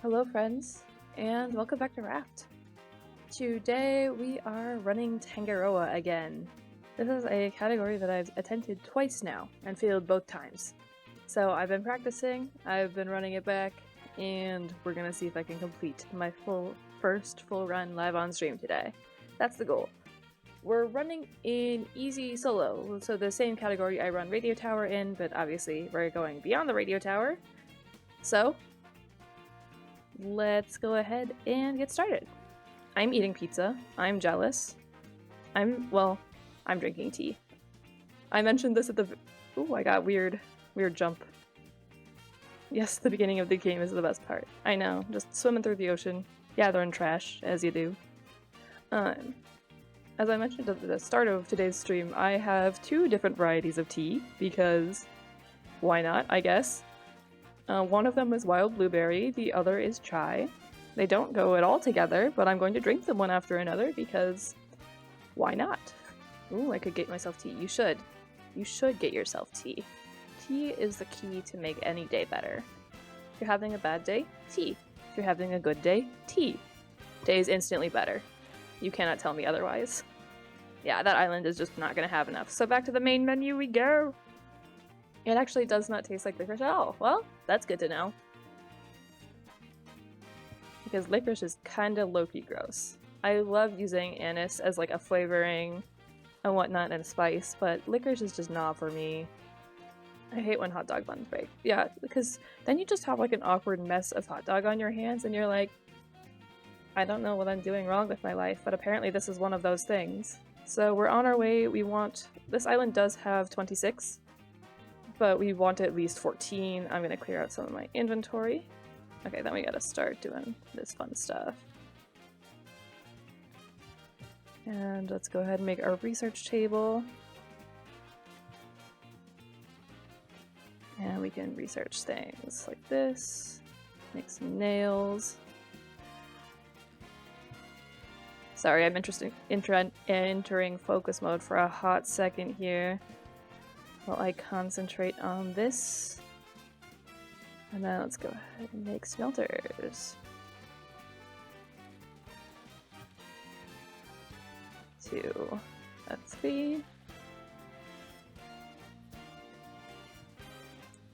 Hello friends, and welcome back to Raft. Today we are running Tangaroa again. This is a category that I've attempted twice now, and failed both times. So I've been practicing, I've been running it back, and we're gonna see if I can complete my first full run live on stream today. That's the goal. We're running in easy solo, so the same category I run Radio Tower in, but obviously we're going beyond the Radio Tower. So let's go ahead and get started. I'm eating pizza. I'm jealous. I'm drinking tea. I mentioned this at the... Ooh, I got weird jump. Yes, the beginning of the game is the best part. I know, just swimming through the ocean, gathering trash, as you do. As I mentioned at the start of today's stream, I have two different varieties of tea, because why not, I guess. One of them is wild blueberry, the other is chai. They don't go at all together, but I'm going to drink them one after another because why not? Ooh, I could get myself tea. You should. You should get yourself tea. Tea is the key to make any day better. If you're having a bad day, tea. If you're having a good day, tea. Day is instantly better. You cannot tell me otherwise. Yeah, that island is just not going to have enough. So back to the main menu we go! It actually does not taste like licorice at all. Well, that's good to know. Because licorice is kinda low-key gross. I love using anise as like a flavoring and whatnot and a spice, but licorice is just not for me. I hate when hot dog buns break. Yeah, because then you just have like an awkward mess of hot dog on your hands and you're like, I don't know what I'm doing wrong with my life, but apparently this is one of those things. So we're on our way. This island does have 26. But we want at least 14. I'm gonna clear out some of my inventory. Okay, then we gotta start doing this fun stuff. And let's go ahead and make our research table. And we can research things like this. Make some nails. Sorry, I'm entering focus mode for a hot second here. While I concentrate on this. And then let's go ahead and make smelters. 2, that's 3.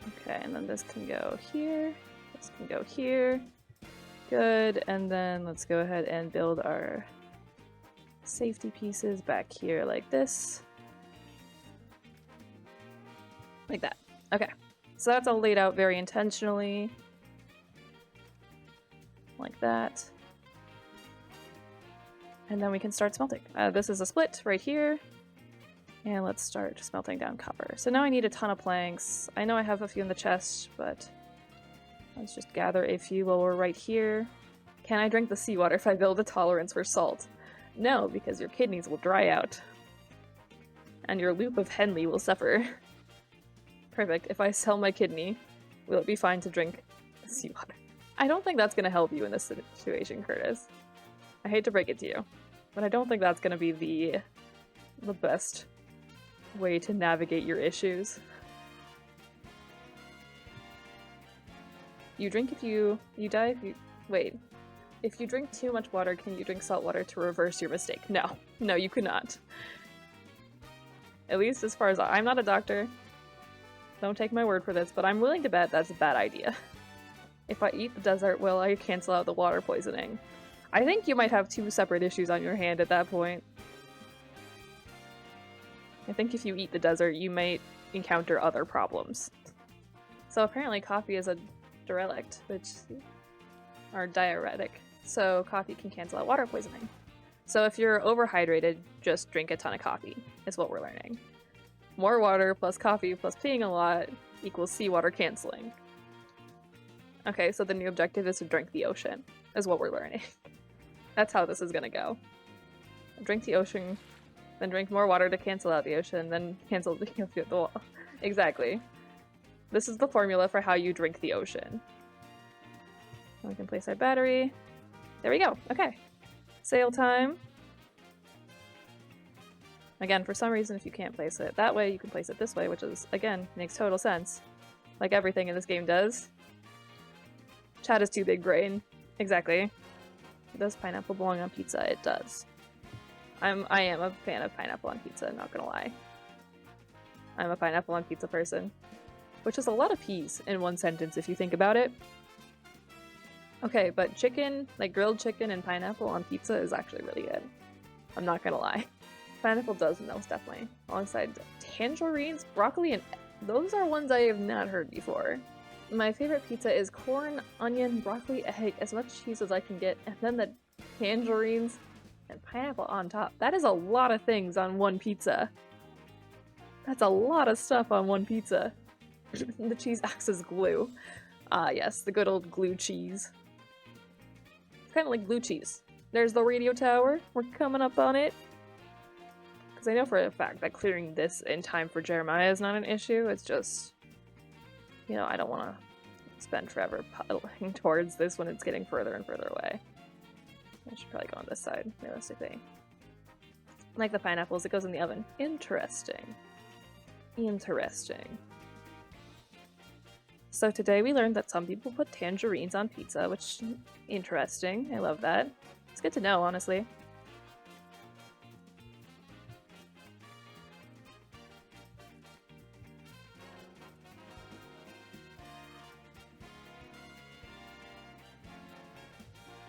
Okay, and then this can go here. This can go here. Good, and then let's go ahead and build our safety pieces back here like this. Like that. Okay. So that's all laid out very intentionally. Like that. And then we can start smelting. This is a split right here. And let's start smelting down copper. So now I need a ton of planks. I know I have a few in the chest, but let's just gather a few while we're right here. Can I drink the seawater if I build a tolerance for salt? No, because your kidneys will dry out. And your loop of Henley will suffer. Perfect. If I sell my kidney, will it be fine to drink seawater? I don't think that's going to help you in this situation, Curtis. I hate to break it to you, but I don't think that's going to be the best way to navigate your issues. You drink if you die if you... Wait. If you drink too much water, can you drink salt water to reverse your mistake? No. No, you could not. At least as far as I'm not a doctor. Don't take my word for this, but I'm willing to bet that's a bad idea. If I eat the desert, will I cancel out the water poisoning? I think you might have two separate issues on your hand at that point. I think if you eat the desert, you might encounter other problems. So apparently coffee is a diuretic, so coffee can cancel out water poisoning. So if you're overhydrated, just drink a ton of coffee, is what we're learning. More water plus coffee plus peeing a lot equals seawater canceling. Okay, so the new objective is to drink the ocean, is what we're learning. That's how this is gonna go. Drink the ocean, then drink more water to cancel out the ocean, then cancel the wall. Exactly. This is the formula for how you drink the ocean. We can place our battery. There we go, okay. Sail time. Again, for some reason, if you can't place it that way, you can place it this way, which is, again, makes total sense. Like everything in this game does. Chat is too big brain. Exactly. Does pineapple belong on pizza? It does. I am a fan of pineapple on pizza, not gonna lie. I'm a pineapple on pizza person. Which is a lot of peas in one sentence if you think about it. Okay, but chicken, like grilled chicken and pineapple on pizza is actually really good. I'm not gonna lie. Pineapple does most definitely. Alongside tangerines, broccoli, and those are ones I have not heard before. My favorite pizza is corn, onion, broccoli, egg, as much cheese as I can get, and then the tangerines and pineapple on top. That is a lot of things on one pizza. That's a lot of stuff on one pizza. The cheese acts as glue. Ah, yes, the good old glue cheese. It's kind of like blue cheese. There's the radio tower. We're coming up on it. Because I know for a fact that clearing this in time for Jeremiah is not an issue. It's just, you know, I don't want to spend forever puddling towards this when it's getting further and further away. I should probably go on this side, realistically. Like the pineapples, it goes in the oven. Interesting. Interesting. So today we learned that some people put tangerines on pizza, which interesting. I love that. It's good to know, honestly.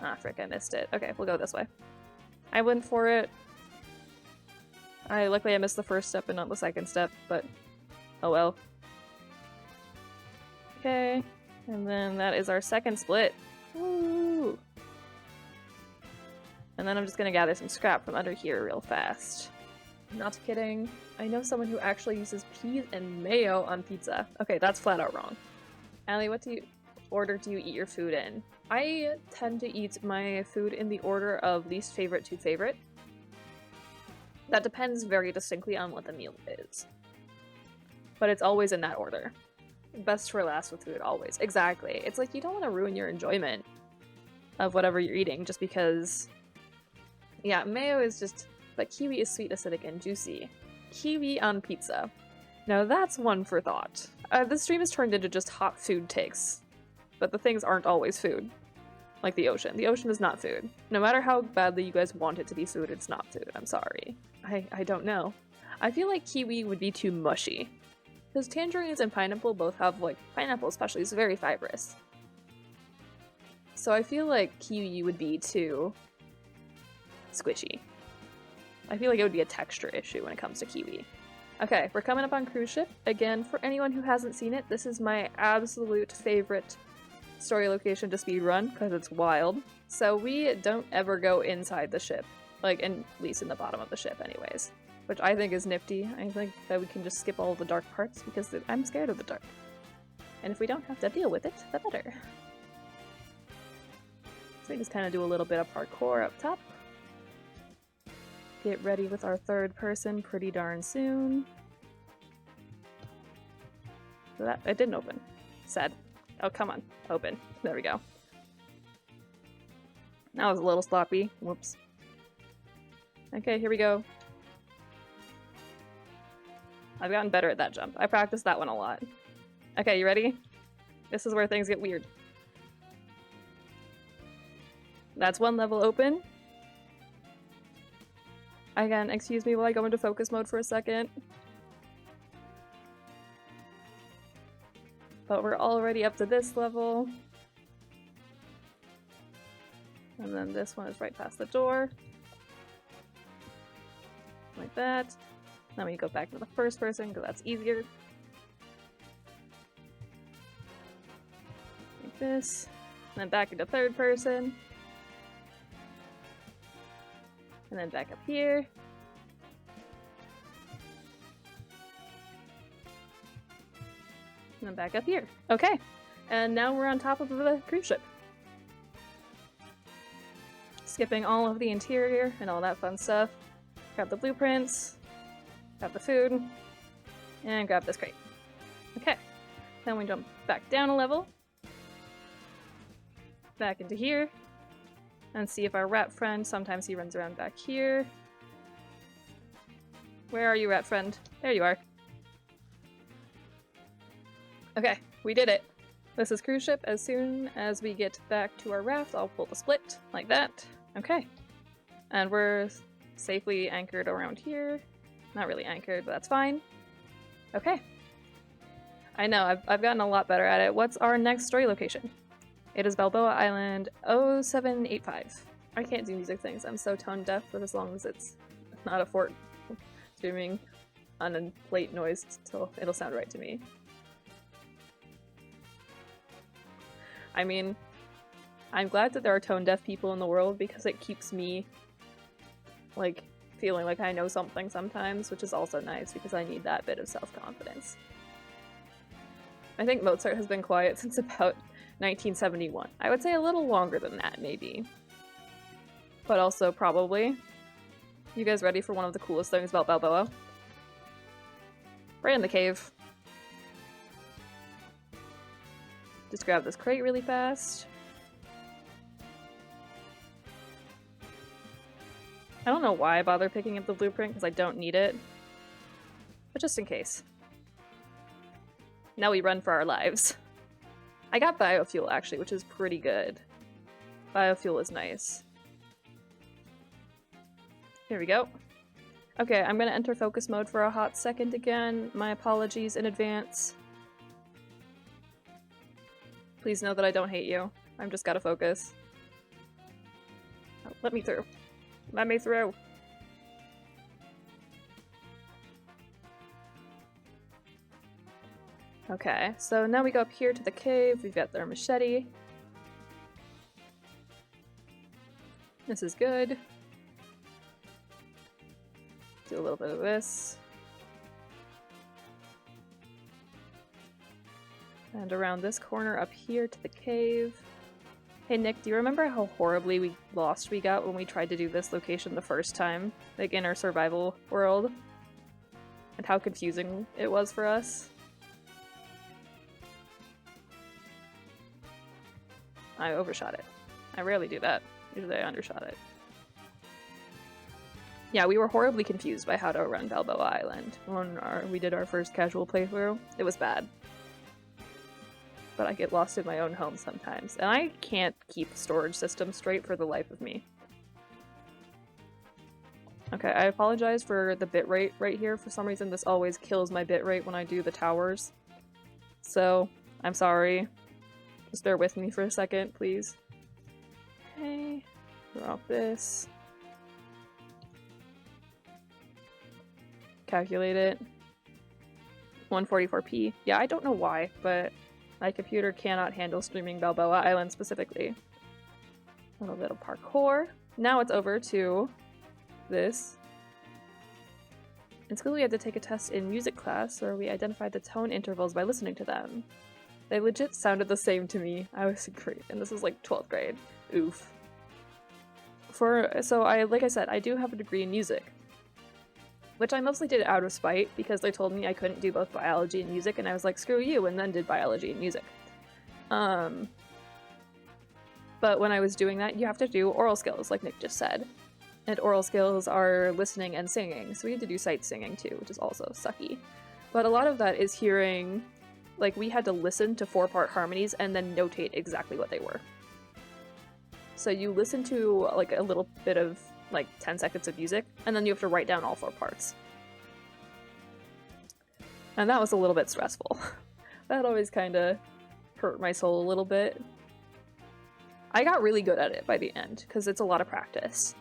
Ah, frick, I missed it. Okay, we'll go this way. I went for it. Luckily I missed the first step and not the second step, but oh well. Okay, and then that is our second split. Woo! And then I'm just gonna gather some scrap from under here real fast. Not kidding. I know someone who actually uses peas and mayo on pizza. Okay, that's flat out wrong. Allie, what order do you eat your food in? I tend to eat my food in the order of least favorite to favorite. That depends very distinctly on what the meal is. But it's always in that order. Best for last with food, always. Exactly. It's like you don't want to ruin your enjoyment of whatever you're eating just because... Yeah, mayo is just... But kiwi is sweet, acidic, and juicy. Kiwi on pizza. Now that's one for thought. This stream has turned into just hot food takes. But the things aren't always food. Like the ocean. The ocean is not food. No matter how badly you guys want it to be food, it's not food. I'm sorry. I don't know. I feel like kiwi would be too mushy. Because tangerines and pineapple both have, like, pineapple especially is very fibrous. So I feel like kiwi would be too squishy. I feel like it would be a texture issue when it comes to kiwi. Okay, we're coming up on cruise ship. Again, for anyone who hasn't seen it, this is my absolute favorite story location to speedrun, because it's wild. So we don't ever go inside the ship. Like, at least in the bottom of the ship anyways. Which I think is nifty. I think that we can just skip all the dark parts, because I'm scared of the dark. And if we don't have to deal with it, the better. So we just kind of do a little bit of parkour up top. Get ready with our third person pretty darn soon. So that, it didn't open. Sad. Oh, come on. Open. There we go. That was a little sloppy. Whoops. Okay, here we go. I've gotten better at that jump. I practiced that one a lot. Okay, you ready? This is where things get weird. That's one level open. Again, excuse me while I go into focus mode for a second. But we're already up to this level. And then this one is right past the door. Like that. Then we go back to the first person because that's easier. Like this. And then back into third person. And then back up here. And then back up here. Okay. And now we're on top of the cruise ship. Skipping all of the interior and all that fun stuff. Grab the blueprints. Grab the food. And grab this crate. Okay. Then we jump back down a level. Back into here. And see if our rat friend, sometimes he runs around back here. Where are you, rat friend? There you are. Okay, we did it. This is cruise ship. As soon as we get back to our raft, I'll pull the split, like that. Okay. And we're safely anchored around here. Not really anchored, but that's fine. Okay. I know, I've gotten a lot better at it. What's our next story location? It is Balboa Island 0785. I can't do music things. I'm so tone deaf, but as long as it's not a fort streaming on a plate noise, it'll sound right to me. I mean, I'm glad that there are tone deaf people in the world because it keeps me, like, feeling like I know something sometimes, which is also nice because I need that bit of self-confidence. I think Mozart has been quiet since about 1971. I would say a little longer than that, maybe. But also, probably. You guys ready for one of the coolest things about Balboa? Right in the cave. Just grab this crate really fast. I don't know why I bother picking up the blueprint, because I don't need it. But just in case. Now we run for our lives. I got biofuel, actually, which is pretty good. Biofuel is nice. Here we go. Okay, I'm gonna enter focus mode for a hot second again. My apologies in advance. Please know that I don't hate you. I've just gotta focus. Oh, let me through. Let me through. Okay, so now we go up here to the cave. We've got their machete. This is good. Do a little bit of this. And around this corner up here to the cave. Hey Nick, do you remember how horribly lost we got when we tried to do this location the first time? Like in our survival world? And how confusing it was for us? I overshot it. I rarely do that. Usually I undershot it. Yeah, we were horribly confused by how to run Balboa Island when we did our first casual playthrough. It was bad. But I get lost in my own home sometimes, and I can't keep the storage system straight for the life of me. Okay, I apologize for the bitrate right here. For some reason, this always kills my bitrate when I do the towers. So, I'm sorry. Just bear with me for a second, please. Okay, drop this. Calculate it. 144p. Yeah, I don't know why, but my computer cannot handle streaming Balboa Island specifically. A little bit of parkour. Now it's over to this. In school we had to take a test in music class where we identified the tone intervals by listening to them. They legit sounded the same to me. I was great, and this was like 12th grade. Oof. Like I said, I do have a degree in music. Which I mostly did out of spite, because they told me I couldn't do both biology and music, and I was like, screw you, and then did biology and music. But when I was doing that, you have to do oral skills, like Nick just said. And oral skills are listening and singing, so we had to do sight singing too, which is also sucky. But a lot of that is hearing, like, we had to listen to 4-part harmonies and then notate exactly what they were. So you listen to, like, a little bit of like 10 seconds of music, and then you have to write down all 4 parts. And that was a little bit stressful. That always kind of hurt my soul a little bit. I got really good at it by the end, because it's a lot of practice.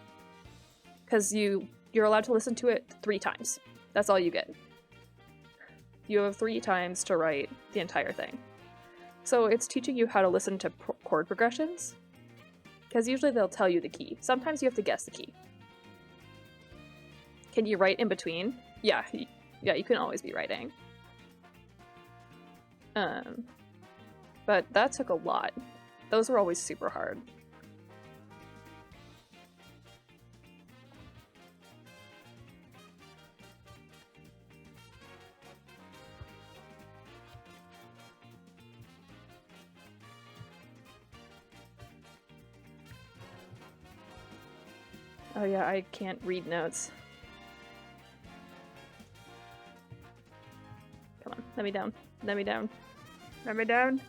Because you're allowed to listen to it 3 times. That's all you get. You have 3 times to write the entire thing. So it's teaching you how to listen to chord progressions, because usually they'll tell you the key. Sometimes you have to guess the key. Can you write in between? Yeah, you can always be writing. But that took a lot. Those were always super hard. Oh yeah, I can't read notes. Come on, let me down. Let me down. Let me down.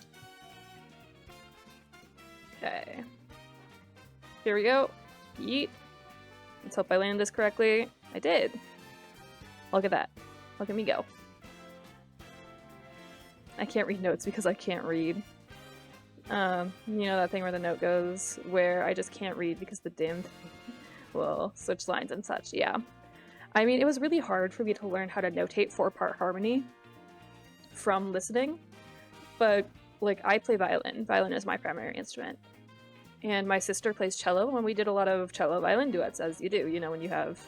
Here we go. Yeet. Let's hope I landed this correctly. I did. Look at that. Look at me go. I can't read notes because I can't read. You know that thing where the note goes where I just can't read because the damn thing will switch lines and such, yeah. I mean, it was really hard for me to learn how to notate 4-part harmony from listening, but like I play violin. Violin is my primary instrument. And my sister plays cello, and we did a lot of cello-violin duets, as you do, you know, when you have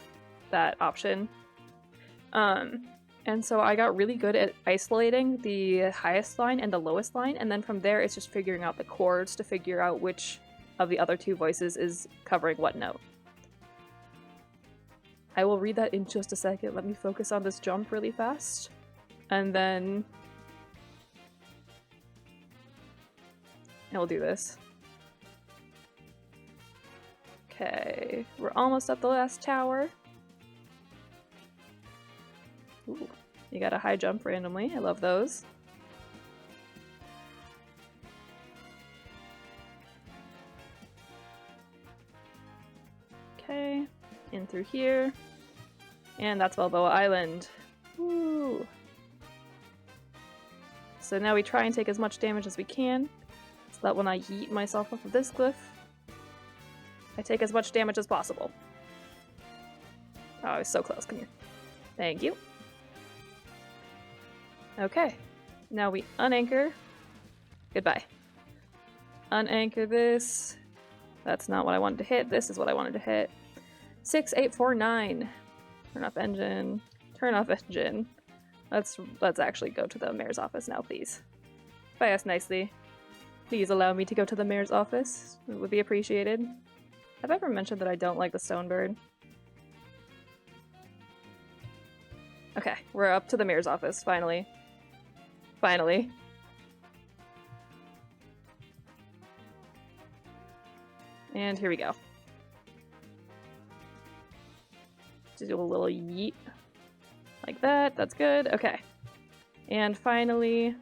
that option. And so I got really good at isolating the highest line and the lowest line, and then from there it's just figuring out the chords to figure out which of the other two voices is covering what note. I will read that in just a second. Let me focus on this jump really fast. And then we'll do this. Okay, we're almost at the last tower. Ooh, you got a high jump randomly. I love those. Okay, in through here. And that's Balboa Island. Woo! So now we try and take as much damage as we can, so that when I yeet myself off of this cliff, I take as much damage as possible. Oh, I was so close. Come here. Thank you. Okay. Now we unanchor. Goodbye. Unanchor this. That's not what I wanted to hit. This is what I wanted to hit. 6, 8, 4, 9. Turn off engine. Turn off engine. Let's actually go to the mayor's office now, please. By us nicely. Please allow me to go to the mayor's office. It would be appreciated. Have I ever mentioned that I don't like the stone bird? Okay, we're up to the mayor's office, finally. Finally. And here we go. Just do a little yeet. Like that, that's good. Okay. And finally,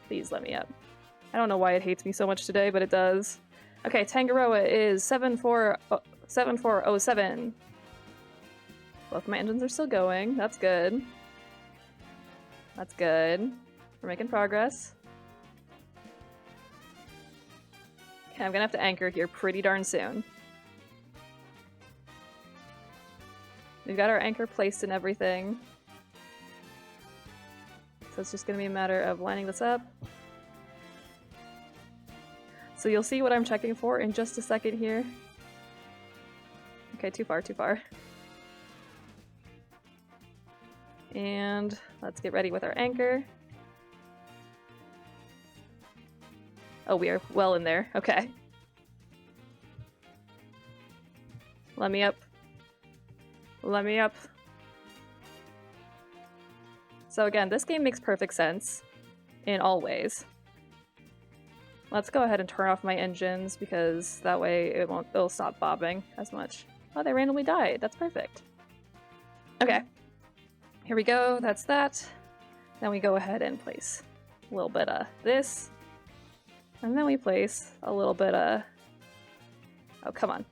please let me up. I don't know why it hates me so much today, but it does. Okay, Tangaroa is 7407. Both my engines are still going. That's good. That's good. We're making progress. Okay, I'm gonna have to anchor here pretty darn soon. We've got our anchor placed and everything. So it's just gonna be a matter of lining this up. So you'll see what I'm checking for in just a second here. Okay, too far, too far. And let's get ready with our anchor. Oh, we are well in there. Okay. Let me up. Let me up. So again, this game makes perfect sense in all ways. Let's go ahead and turn off my engines because that way it'll stop bobbing as much. Oh, they randomly died. That's perfect. Okay. Here we go. That's that. Then we go ahead and place a little bit of this. And then we place a little bit of... Oh, come on.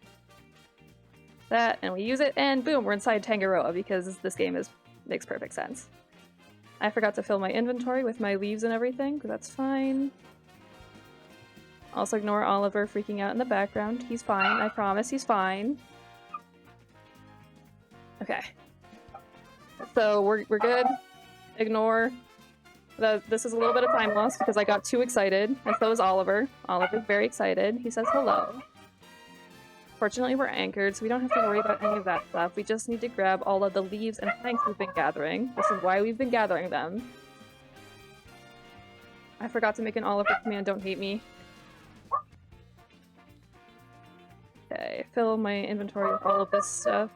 That, and we use it, and boom, we're inside Tangaroa because this game makes perfect sense. I forgot to fill my inventory with my leaves and everything, but that's fine. Also ignore Oliver freaking out in the background. He's fine, I promise, he's fine. Okay. So we're good. Ignore. This is a little bit of time loss because I got too excited, and so is Oliver. Oliver's very excited. He says hello. Fortunately, we're anchored, so we don't have to worry about any of that stuff. We just need to grab all of the leaves and planks we've been gathering. This is why we've been gathering them. I forgot to make an Oliver command, don't hate me. Okay, fill my inventory with all of this stuff.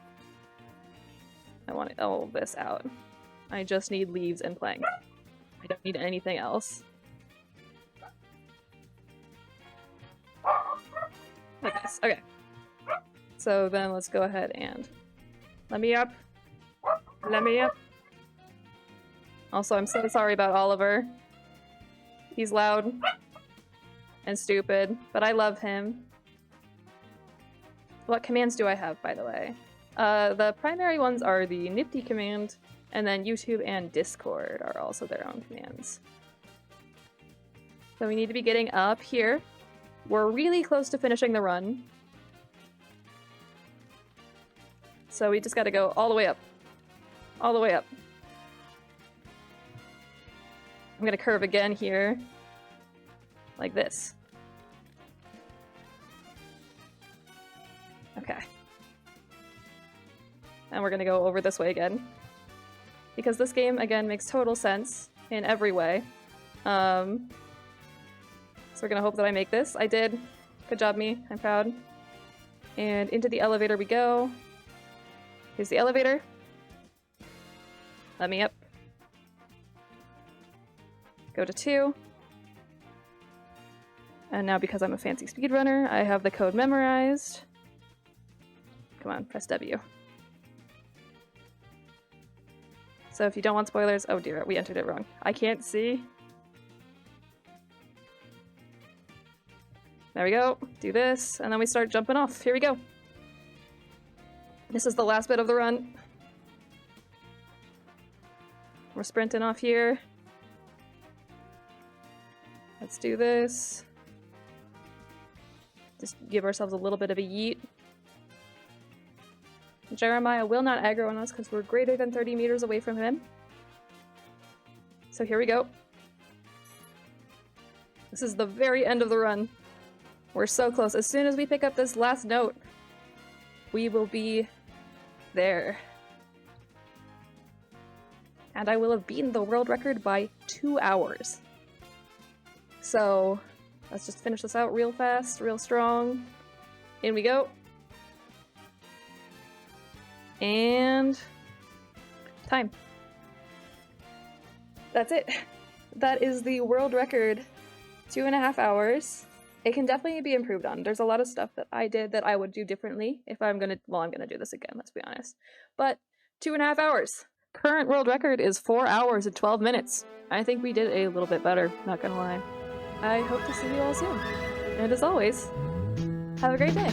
I want all of this out. I just need leaves and planks. I don't need anything else. Like this. Okay. So then let's go ahead and let me up. Let me up. Also, I'm so sorry about Oliver. He's loud and stupid, but I love him. What commands do I have, by the way? The primary ones are the Nifty command, and then YouTube and Discord are also their own commands. So we need to be getting up here. We're really close to finishing the run. So we just gotta go all the way up. All the way up. I'm gonna curve again here. Like this. Okay. And we're gonna go over this way again. Because this game, again, makes total sense in every way. So we're gonna hope that I make this. I did. Good job, me. I'm proud. And into the elevator we go. Here's the elevator. Let me up. Go to 2. And now because I'm a fancy speedrunner, I have the code memorized. Come on, press W. So if you don't want spoilers, oh dear, we entered it wrong. I can't see. There we go. Do this, and then we start jumping off. Here we go. This is the last bit of the run. We're sprinting off here. Let's do this. Just give ourselves a little bit of a yeet. Jeremiah will not aggro on us because we're greater than 30 meters away from him. So here we go. This is the very end of the run. We're so close. As soon as we pick up this last note, we will be there. And I will have beaten the world record by 2 hours. So let's just finish this out real fast, real strong. In we go. And time. That's it. That is the world record. 2.5 hours. It can definitely be improved on. There's a lot of stuff that I did that I would do differently if I'm gonna do this again, let's be honest. But 2.5 hours. Current world record is 4 hours and 12 minutes. I think we did a little bit better, not gonna lie. I hope to see you all soon. And as always, have a great day.